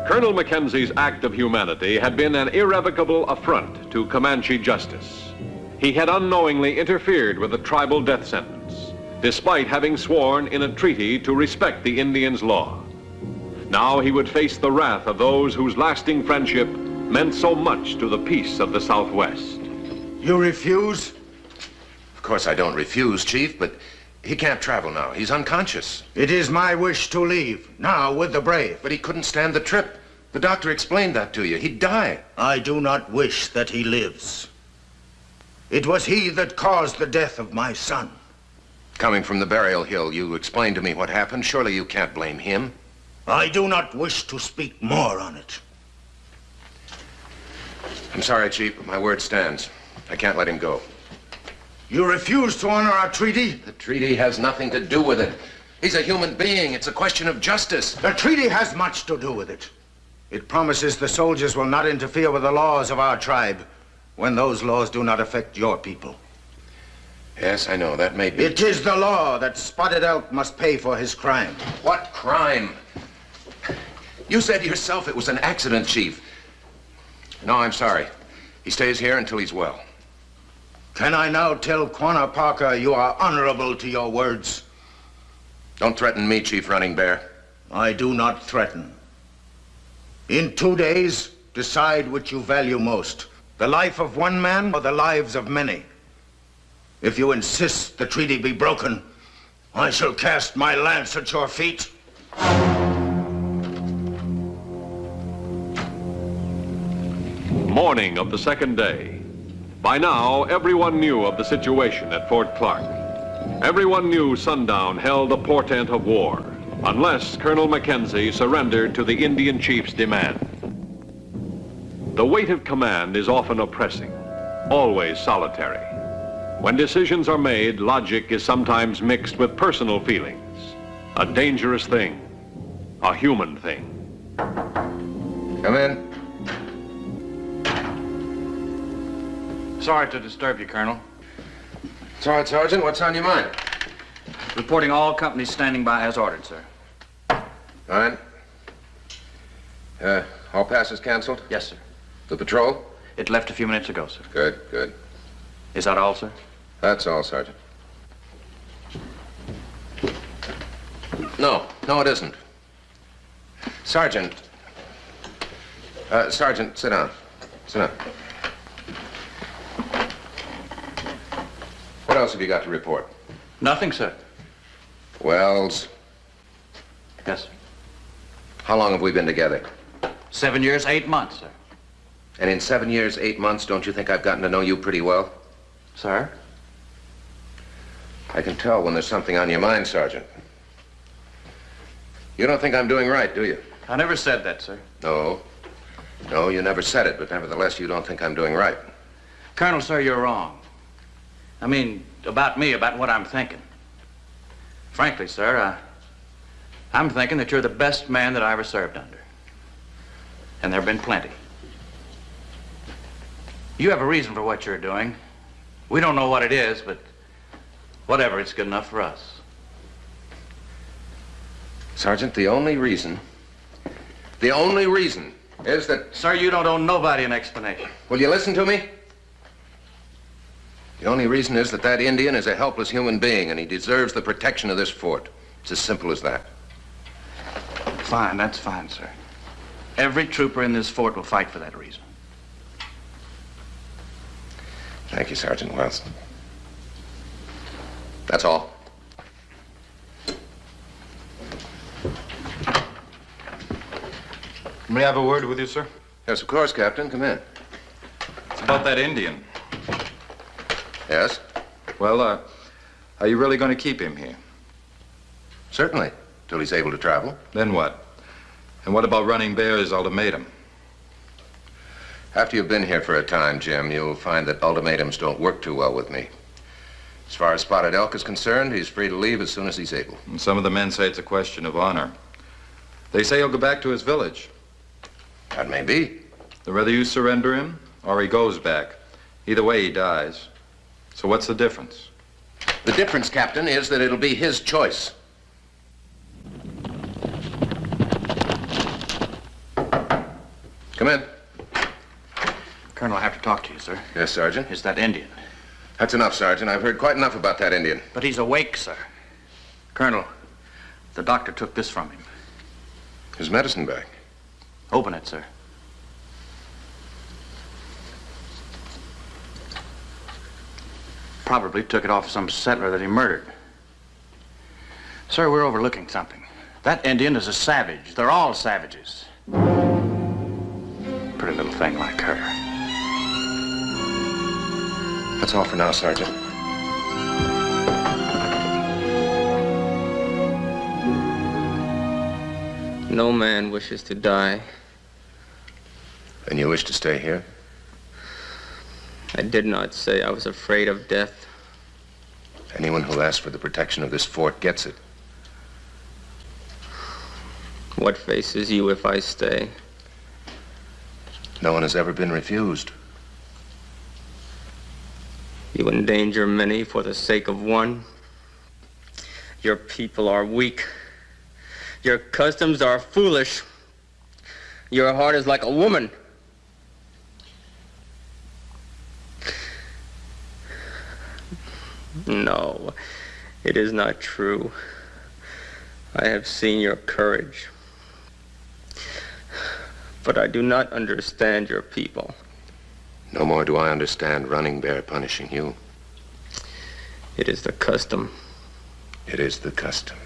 Colonel Mackenzie's act of humanity had been an irrevocable affront to Comanche justice. He had unknowingly interfered with the tribal death sentence. despite having sworn in a treaty to respect the Indians' law. Now he would face the wrath of those whose lasting friendship meant so much to the peace of the Southwest. You refuse? Of course I don't refuse, Chief, but he can't travel now. He's unconscious. It is my wish to leave, now with the brave. But he couldn't stand the trip. The doctor explained that to you. He'd die. I do not wish that he lives. It was he that caused the death of my son. Coming from the burial hill, you explained to me what happened. Surely you can't blame him. I do not wish to speak more on it. I'm sorry, Chief, but my word stands. I can't let him go. You refuse to honor our treaty? The treaty has nothing to do with it. He's a human being. It's a question of justice. The treaty has much to do with it. It promises the soldiers will not interfere with the laws of our tribe when those laws do not affect your people. Yes, I know. That may be. It is the law that Spotted Elk must pay for his crime. What crime? You said yourself it was an accident, Chief. No, I'm sorry. He stays here until he's well. Can I now tell Quanah Parker you are honorable to your words? Don't threaten me, Chief Running Bear. I do not threaten. In 2 days, decide which you value most, the life of one man or the lives of many. If you insist the treaty be broken, I shall cast my lance at your feet. Morning of the second day. By now, everyone knew of the situation at Fort Clark. Everyone knew sundown held a portent of war, unless Colonel Mackenzie surrendered to the Indian chief's demand. The weight of command is often oppressing, always solitary. When decisions are made, logic is sometimes mixed with personal feelings. A dangerous thing, a human thing. Come in. Sorry to disturb you, Colonel. It's all right, Sergeant. What's on your mind? Reporting all companies standing by as ordered, sir. Fine. All passes canceled? Yes, sir. The patrol? It left a few minutes ago, sir. Good, good. Is that all, sir? That's all, Sergeant. No, it isn't. Sergeant. Sergeant, sit down. Sit down. What else have you got to report? Nothing, sir. Wells. Yes, sir. How long have we been together? 7 years, 8 months, sir. And in 7 years, 8 months, don't you think I've gotten to know you pretty well? Sir? I can tell when there's something on your mind, Sergeant. You don't think I'm doing right, do you? I never said that, sir. No, you never said it, but nevertheless, you don't think I'm doing right. Colonel, sir, you're wrong. I mean, about me, about what I'm thinking. Frankly, sir, I'm thinking that you're the best man that I ever served under. And there have been plenty. You have a reason for what you're doing. We don't know what it is, but whatever, it's good enough for us. Sergeant, the only reason is that... Sir, you don't owe nobody an explanation. Will you listen to me? The only reason is that Indian is a helpless human being, and he deserves the protection of this fort. It's as simple as that. Fine, that's fine, sir. Every trooper in this fort will fight for that reason. Thank you, Sergeant Wells. That's all. May I have a word with you, sir? Yes, of course, Captain. Come in. It's about that Indian. Yes? Well, are you really going to keep him here? Certainly, till he's able to travel. Then what? And what about Running Bear's ultimatum? After you've been here for a time, Jim, you'll find that ultimatums don't work too well with me. As far as Spotted Elk is concerned, he's free to leave as soon as he's able. And some of the men say it's a question of honor. They say he'll go back to his village. That may be. Whether you surrender him or he goes back, either way he dies. So what's the difference? The difference, Captain, is that it'll be his choice. Come in. Colonel, I have to talk to you, sir. Yes, Sergeant? It's that Indian. That's enough, Sergeant. I've heard quite enough about that Indian. But he's awake, sir. Colonel, the doctor took this from him. His medicine bag. Open it, sir. Probably took it off some settler that he murdered. Sir, we're overlooking something. That Indian is a savage. They're all savages. Pretty little thing like her. That's all for now, Sergeant. No man wishes to die. And you wish to stay here? I did not say I was afraid of death. Anyone who asks for the protection of this fort gets it. What faces you if I stay? No one has ever been refused. You endanger many for the sake of one. Your people are weak. Your customs are foolish. Your heart is like a woman. No, it is not true. I have seen your courage. But I do not understand your people. No more do I understand Running Bear punishing you. It is the custom. It is the custom.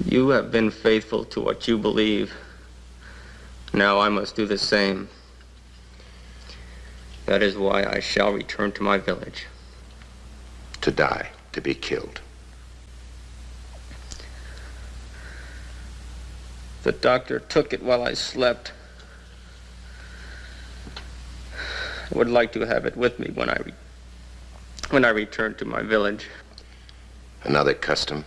You have been faithful to what you believe. Now I must do the same. That is why I shall return to my village. To die, to be killed. The doctor took it while I slept. I would like to have it with me when I return to my village. Another custom?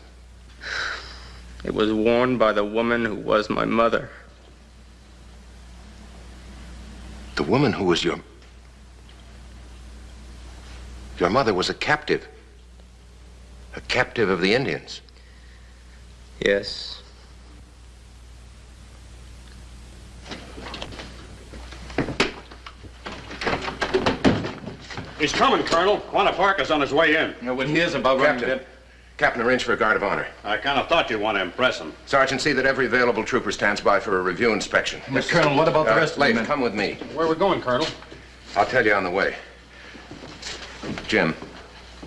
It was worn by the woman who was my mother. The woman who was your mother was a captive. A captive of the Indians. Yes. He's coming, Colonel. Quanah Parker's on his way in. You know what he is about Captain. Captain, arrange for a guard of honor. I kind of thought you'd want to impress him. Sergeant, see that every available trooper stands by for a review inspection. But, Colonel, what about the rest of the Leif, men? come with me. Where are we going, Colonel? I'll tell you on the way. Jim,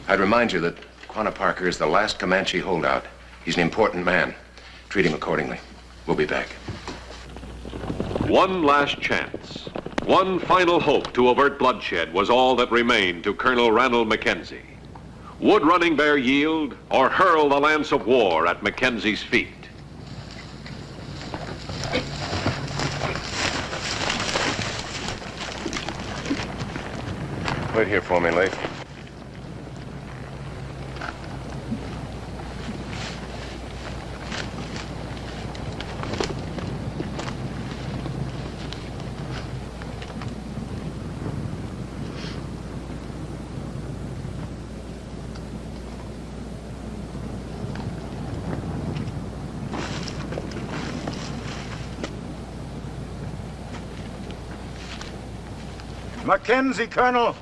I'd remind you that Quanah Parker is the last Comanche holdout. He's an important man. Treat him accordingly. We'll be back. One last chance. One final hope to avert bloodshed was all that remained to Colonel Randall Mackenzie. Would Running Bear yield or hurl the lance of war at Mackenzie's feet? Wait here for me, Leif. Mackenzie, Colonel.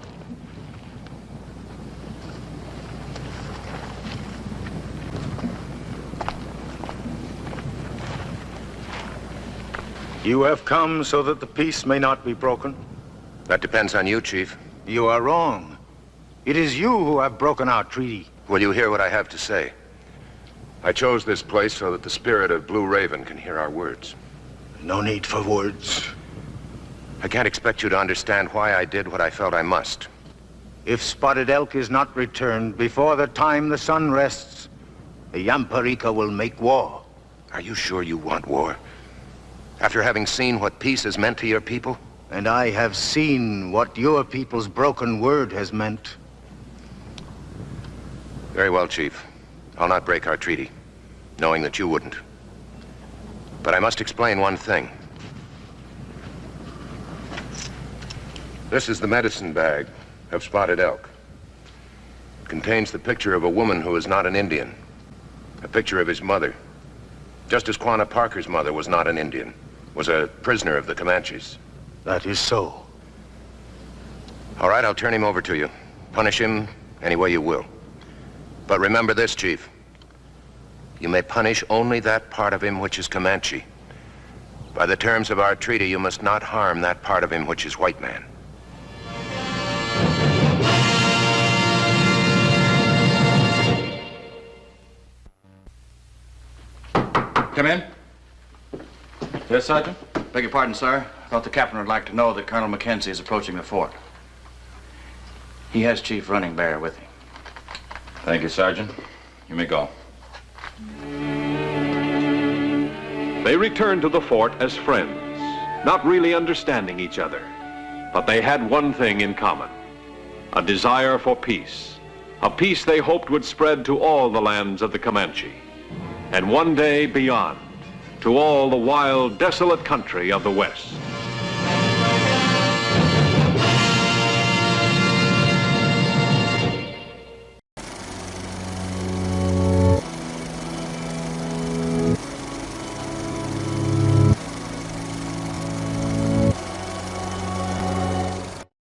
You have come so that the peace may not be broken? That depends on you, Chief. You are wrong. It is you who have broken our treaty. Will you hear what I have to say? I chose this place so that the spirit of Blue Raven can hear our words. No need for words. I can't expect you to understand why I did what I felt I must. If Spotted Elk is not returned before the time the sun rests, the Yamparika will make war. Are you sure you want war? After having seen what peace has meant to your people? And I have seen what your people's broken word has meant. Very well, Chief. I'll not break our treaty, knowing that you wouldn't. But I must explain one thing. This is the medicine bag of Spotted Elk. It contains the picture of a woman who is not an Indian. A picture of his mother. Just as Quanah Parker's mother was not an Indian, was a prisoner of the Comanches. That is so. All right, I'll turn him over to you. Punish him any way you will. But remember this, Chief. You may punish only that part of him which is Comanche. By the terms of our treaty, you must not harm that part of him which is white man. Come in. Yes, Sergeant? Beg your pardon, sir. I thought the captain would like to know that Colonel Mackenzie is approaching the fort. He has Chief Running Bear with him. Thank you, Sergeant. You may go. They returned to the fort as friends, not really understanding each other. But they had one thing in common, a desire for peace, a peace they hoped would spread to all the lands of the Comanche, and one day beyond, to all the wild, desolate country of the West.